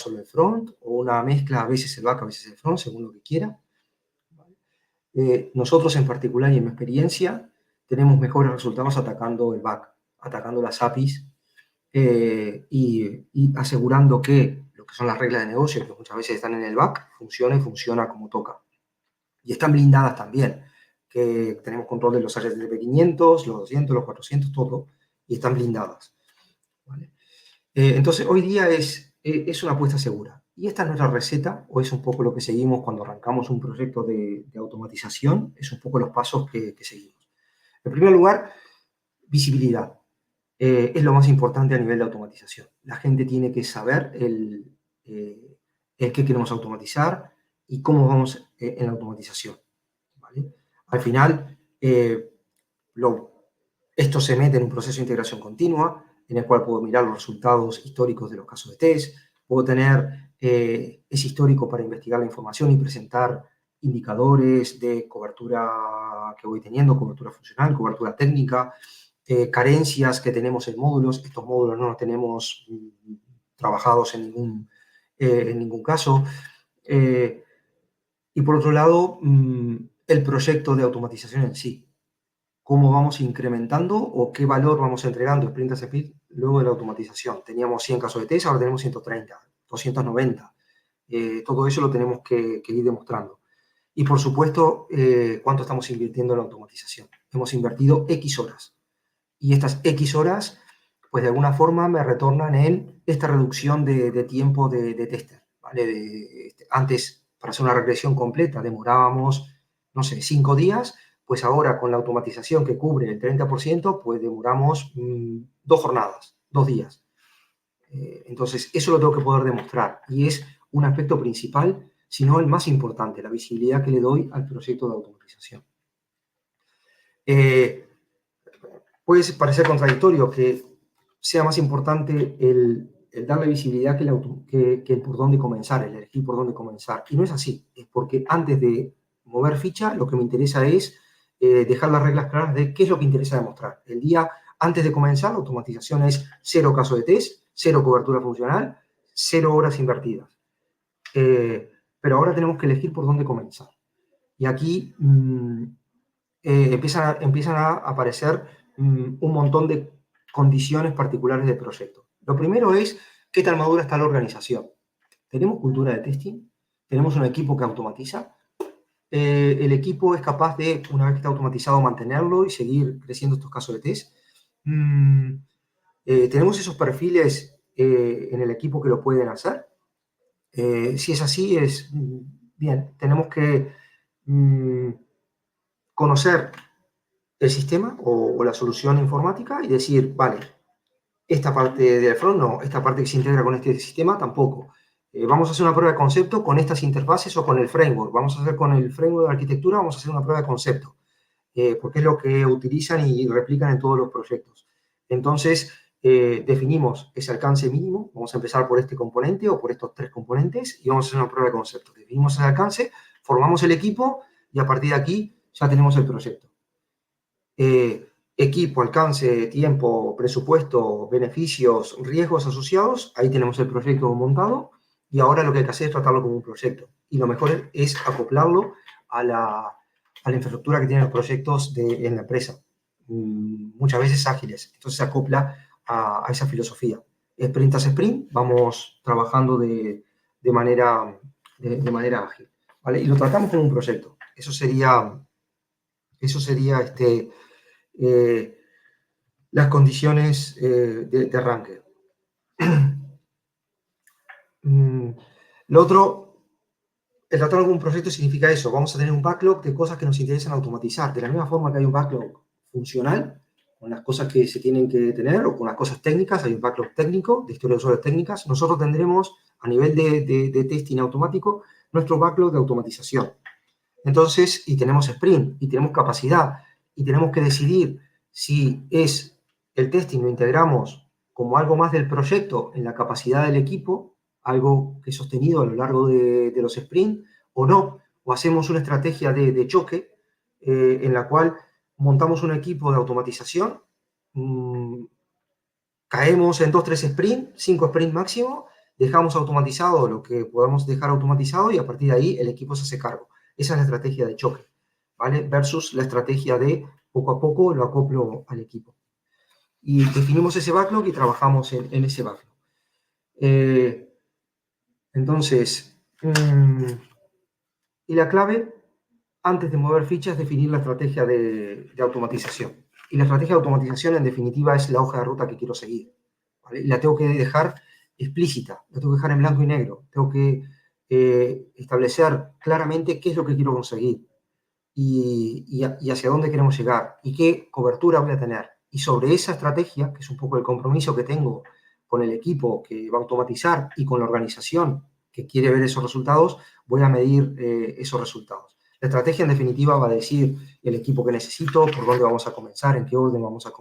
solo el front, o una mezcla, a veces el back, a veces el front, según lo que quiera. Nosotros en particular y en mi experiencia tenemos mejores resultados atacando el back, atacando las APIs y asegurando que lo que son las reglas de negocio, que muchas veces están en el back, funciona como toca. Y están blindadas también, que tenemos control de los HTTP 500, los 200, los 400, todo, y están blindadas. ¿Vale? Entonces, hoy día es una apuesta segura. Y esta es nuestra receta, o es un poco lo que seguimos cuando arrancamos un proyecto de automatización, es un poco los pasos que seguimos. En primer lugar, visibilidad. Es lo más importante a nivel de automatización. La gente tiene que saber el qué queremos automatizar y cómo vamos en la automatización. ¿Vale? Al final, esto se mete en un proceso de integración continua, en el cual puedo mirar los resultados históricos de los casos de test, puedo tener ese histórico para investigar la información y presentar indicadores de cobertura que voy teniendo, cobertura funcional, cobertura técnica, carencias que tenemos en módulos. Estos módulos no los tenemos trabajados en ningún caso. Y por otro lado, el proyecto de automatización en sí. Cómo vamos incrementando o qué valor vamos entregando sprint a sprint luego de la automatización. Teníamos 100 casos de test, ahora tenemos 130, 290. Todo eso lo tenemos que ir demostrando. Y por supuesto, cuánto estamos invirtiendo en la automatización. Hemos invertido X horas. Y estas X horas, pues de alguna forma me retornan en esta reducción de tiempo de tester. ¿Vale? Antes, para hacer una regresión completa, demorábamos, no sé, 5 días, pues ahora con la automatización que cubre el 30%, pues demoramos 2 jornadas, 2 días. Entonces, eso lo tengo que poder demostrar y es un aspecto principal, si no el más importante, la visibilidad que le doy al proyecto de automatización. Puede parecer contradictorio que sea más importante el darle visibilidad que el por dónde comenzar, el elegir por dónde comenzar. Y no es así, es porque antes de mover ficha, lo que me interesa es dejar las reglas claras de qué es lo que interesa demostrar. El día antes de comenzar, la automatización es 0 caso de test, 0 cobertura funcional, 0 horas invertidas. Pero ahora tenemos que elegir por dónde comenzar. Y aquí empiezan a aparecer un montón de condiciones particulares del proyecto. Lo primero es qué tan madura está la organización. ¿Tenemos cultura de testing? ¿Tenemos un equipo que automatiza? ¿El equipo es capaz de, una vez que está automatizado, mantenerlo y seguir creciendo estos casos de test? ¿Tenemos esos perfiles en el equipo que lo pueden hacer? Si es así, bien. Tenemos que conocer el sistema o la solución informática y decir, vale, esta parte del front no, esta parte que se integra con este sistema tampoco. Vamos a hacer una prueba de concepto con estas interfaces o con el framework. Vamos a hacer con el framework de arquitectura, vamos a hacer una prueba de concepto, porque es lo que utilizan y replican en todos los proyectos. Entonces, definimos ese alcance mínimo, vamos a empezar por este componente o por estos 3 componentes y vamos a hacer una prueba de concepto. Definimos ese alcance, formamos el equipo y a partir de aquí ya tenemos el proyecto. Equipo, alcance, tiempo, presupuesto, beneficios, riesgos asociados, ahí tenemos el proyecto montado y ahora lo que hay que hacer es tratarlo como un proyecto. Y lo mejor es acoplarlo a la infraestructura que tienen los proyectos en la empresa, muchas veces ágiles. Entonces se acopla a esa filosofía. Sprint tras sprint vamos trabajando de manera ágil. ¿Vale? Y lo tratamos como un proyecto. Eso sería las condiciones de arranque. Lo otro, el tratar algún proyecto significa eso. Vamos a tener un backlog de cosas que nos interesan automatizar. De la misma forma que hay un backlog funcional, con las cosas que se tienen que tener, o con las cosas técnicas, hay un backlog técnico, de historia de usuario técnicas. Nosotros tendremos, a nivel de testing automático, nuestro backlog de automatización. Entonces, y tenemos sprint, y tenemos capacidad, y tenemos que decidir si es el testing lo integramos como algo más del proyecto en la capacidad del equipo, algo que es sostenido a lo largo de los sprints, o no, o hacemos una estrategia de choque en la cual montamos un equipo de automatización, caemos en 2-3 sprints, 5 sprints máximo, dejamos automatizado lo que podamos dejar automatizado y a partir de ahí el equipo se hace cargo. Esa es la estrategia de choque, ¿vale? Versus la estrategia de poco a poco lo acoplo al equipo. Y definimos ese backlog y trabajamos en ese backlog. Entonces, y la clave, antes de mover fichas, es definir la estrategia de automatización. Y la estrategia de automatización, en definitiva, es la hoja de ruta que quiero seguir, ¿vale? La tengo que dejar explícita, la tengo que dejar en blanco y negro. Tengo que establecer claramente qué es lo que quiero conseguir y hacia dónde queremos llegar y qué cobertura voy a tener. Y sobre esa estrategia, que es un poco el compromiso que tengo con el equipo que va a automatizar y con la organización que quiere ver esos resultados, voy a medir esos resultados. La estrategia, en definitiva, va a decir el equipo que necesito, por dónde vamos a comenzar, en qué orden vamos a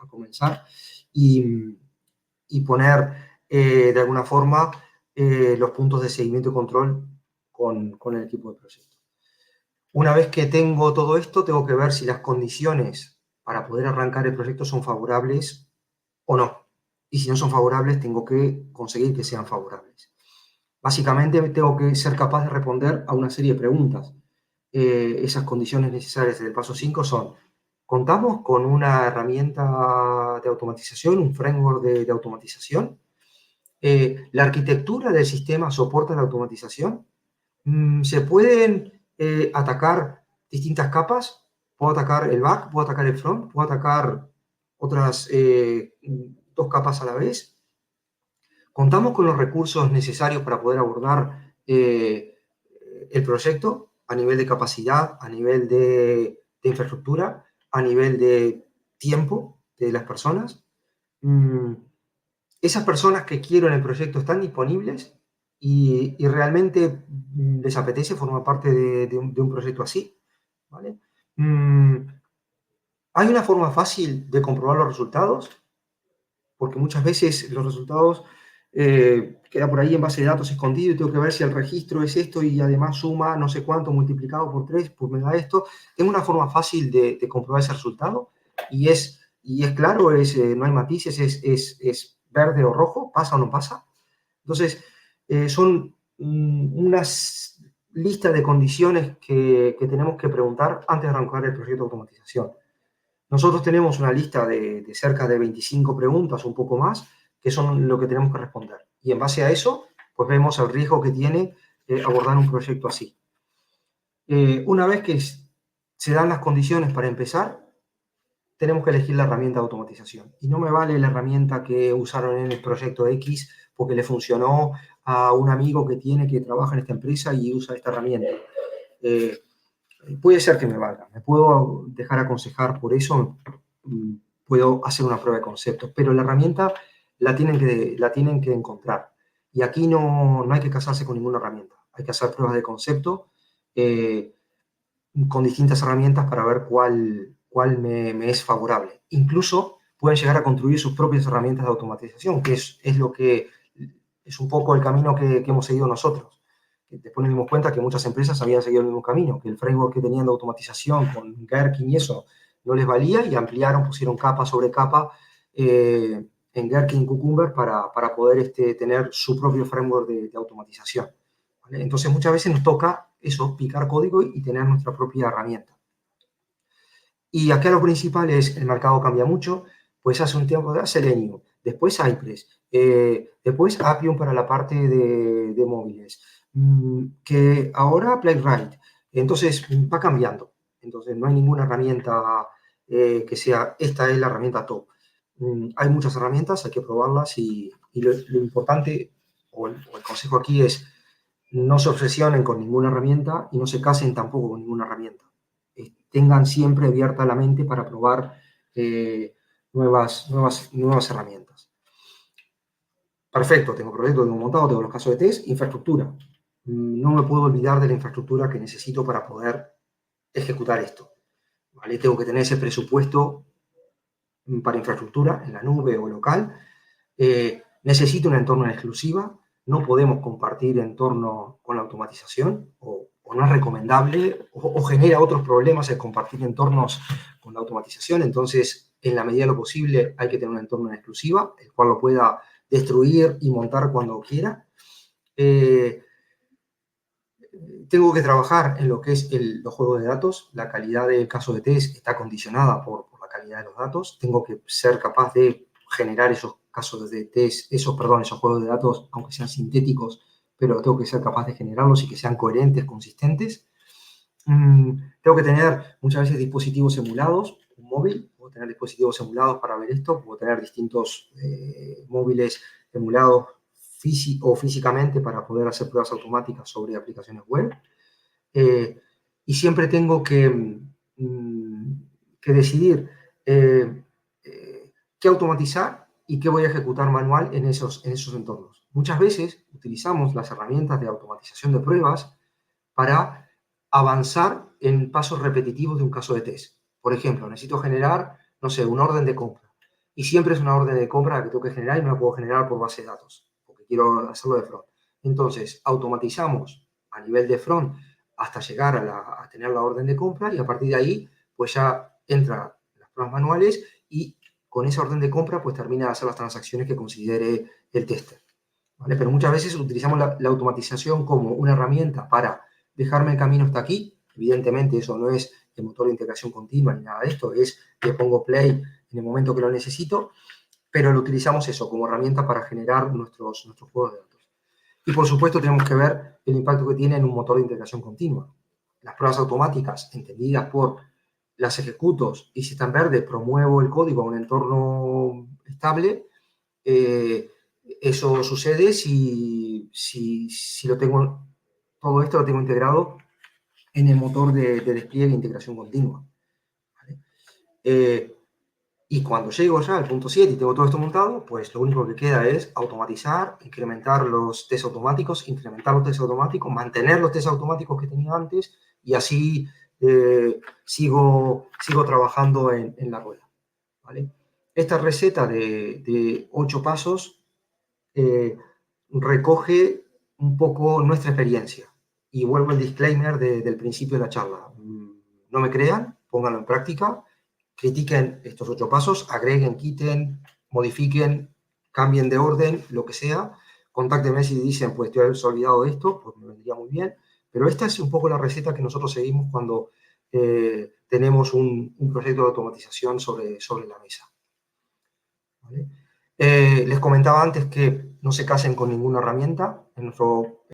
comenzar y poner, de alguna forma, los puntos de seguimiento y control con el equipo de proyecto. Una vez que tengo todo esto, tengo que ver si las condiciones para poder arrancar el proyecto son favorables o no. Y si no son favorables, tengo que conseguir que sean favorables. Básicamente, tengo que ser capaz de responder a una serie de preguntas. Esas condiciones necesarias del paso 5 son: ¿contamos con una herramienta de automatización, un framework de automatización? ¿La arquitectura del sistema soporta la automatización? ¿Se pueden atacar distintas capas? ¿Puedo atacar el back? ¿Puedo atacar el front? ¿Puedo atacar otras dos capas a la vez? ¿Contamos con los recursos necesarios para poder abordar el proyecto a nivel de capacidad, a nivel de infraestructura, a nivel de tiempo de las personas? ¿Esas personas que quiero en el proyecto están disponibles y realmente les apetece formar parte de un proyecto así? ¿Vale? ¿Hay una forma fácil de comprobar los resultados? Porque muchas veces los resultados quedan por ahí en base de datos escondido y tengo que ver si el registro es esto y además suma no sé cuánto multiplicado por 3, pues me da esto. Tengo una forma fácil de comprobar ese resultado y es claro, no hay matices, es verde o rojo, pasa o no pasa. Entonces, son unas listas de condiciones que tenemos que preguntar antes de arrancar el proyecto de automatización. Nosotros tenemos una lista de cerca de 25 preguntas, un poco más, que son lo que tenemos que responder. Y en base a eso, pues vemos el riesgo que tiene abordar un proyecto así. Una vez que se dan las condiciones para empezar, tenemos que elegir la herramienta de automatización. Y no me vale la herramienta que usaron en el proyecto X porque le funcionó a un amigo que trabaja en esta empresa y usa esta herramienta. Puede ser que me valga, me puedo dejar aconsejar por eso, puedo hacer una prueba de concepto, pero la herramienta la tienen que encontrar. Y aquí no hay que casarse con ninguna herramienta, hay que hacer pruebas de concepto con distintas herramientas para ver cuál me es favorable. Incluso pueden llegar a construir sus propias herramientas de automatización, que es lo que es un poco el camino que hemos seguido nosotros. Después nos dimos cuenta que muchas empresas habían seguido el mismo camino, que el framework que tenían de automatización con Gherkin y eso no les valía y ampliaron, pusieron capa sobre capa en Gherkin Cucumber para poder tener su propio framework de automatización. ¿Vale? Entonces muchas veces nos toca eso, picar código y tener nuestra propia herramienta. Y acá lo principal es, el mercado cambia mucho, pues hace un tiempo de Selenium, después Cypress, después Appium para la parte de móviles, que ahora Playwright. Entonces va cambiando. Entonces no hay ninguna herramienta que sea, esta es la herramienta top. Hay muchas herramientas, hay que probarlas y lo importante o el consejo aquí es no se obsesionen con ninguna herramienta y no se casen tampoco con ninguna herramienta. Tengan siempre abierta la mente para probar nuevas herramientas. Perfecto, tengo proyecto, tengo montado, tengo los casos de test, infraestructura. No me puedo olvidar de la infraestructura que necesito para poder ejecutar esto. ¿Vale? Tengo que tener ese presupuesto para infraestructura en la nube o local. Necesito un entorno en exclusiva. No podemos compartir entorno con la automatización o no es recomendable o genera otros problemas el compartir entornos con la automatización. Entonces, en la medida de lo posible, hay que tener un entorno en exclusiva, el cual lo pueda destruir y montar cuando quiera. Tengo que trabajar en lo que es los juegos de datos. La calidad del caso de test está condicionada por la calidad de los datos. Tengo que ser capaz de generar esos casos de test, esos juegos de datos, aunque sean sintéticos, pero tengo que ser capaz de generarlos y que sean coherentes, consistentes. Tengo que tener muchas veces dispositivos emulados, un móvil, puedo tener dispositivos emulados para ver esto, puedo tener distintos móviles emulados físicamente para poder hacer pruebas automáticas sobre aplicaciones web. Y siempre tengo que decidir qué automatizar y qué voy a ejecutar manual en esos entornos. Muchas veces utilizamos las herramientas de automatización de pruebas para avanzar en pasos repetitivos de un caso de test. Por ejemplo, necesito generar, no sé, una orden de compra. Y siempre es una orden de compra la que tengo que generar y no la puedo generar por base de datos, porque quiero hacerlo de front. Entonces, automatizamos a nivel de front hasta llegar a tener la orden de compra y a partir de ahí, pues ya entra las pruebas manuales y con esa orden de compra, pues termina de hacer las transacciones que considere el tester. ¿Vale? Pero muchas veces utilizamos la automatización como una herramienta para dejarme el camino hasta aquí. Evidentemente, eso no es el motor de integración continua ni nada de esto, es que pongo play en el momento que lo necesito, pero lo utilizamos eso como herramienta para generar nuestros juegos de datos. Y por supuesto, tenemos que ver el impacto que tiene en un motor de integración continua. Las pruebas automáticas, entendidas por las ejecutos y si está en verde, promuevo el código a un entorno estable. Eso sucede si lo tengo, todo esto lo tengo integrado en el motor de despliegue e integración continua. ¿Vale? Y cuando llego ya al punto 7 y tengo todo esto montado, pues lo único que queda es automatizar, incrementar los test automáticos, incrementar los test automáticos, mantener los test automáticos que tenía antes y así sigo trabajando en la rueda. ¿Vale? Esta receta de 8 pasos recoge un poco nuestra experiencia. Y vuelvo al disclaimer del principio de la charla. No me crean, pónganlo en práctica, critiquen estos 8 pasos, agreguen, quiten, modifiquen, cambien de orden, lo que sea. Contáctenme si dicen, pues te has olvidado de esto, pues me vendría muy bien. Pero esta es un poco la receta que nosotros seguimos cuando tenemos un proyecto de automatización sobre la mesa. ¿Vale? Les comentaba antes que no se casen con ninguna herramienta. En nuestro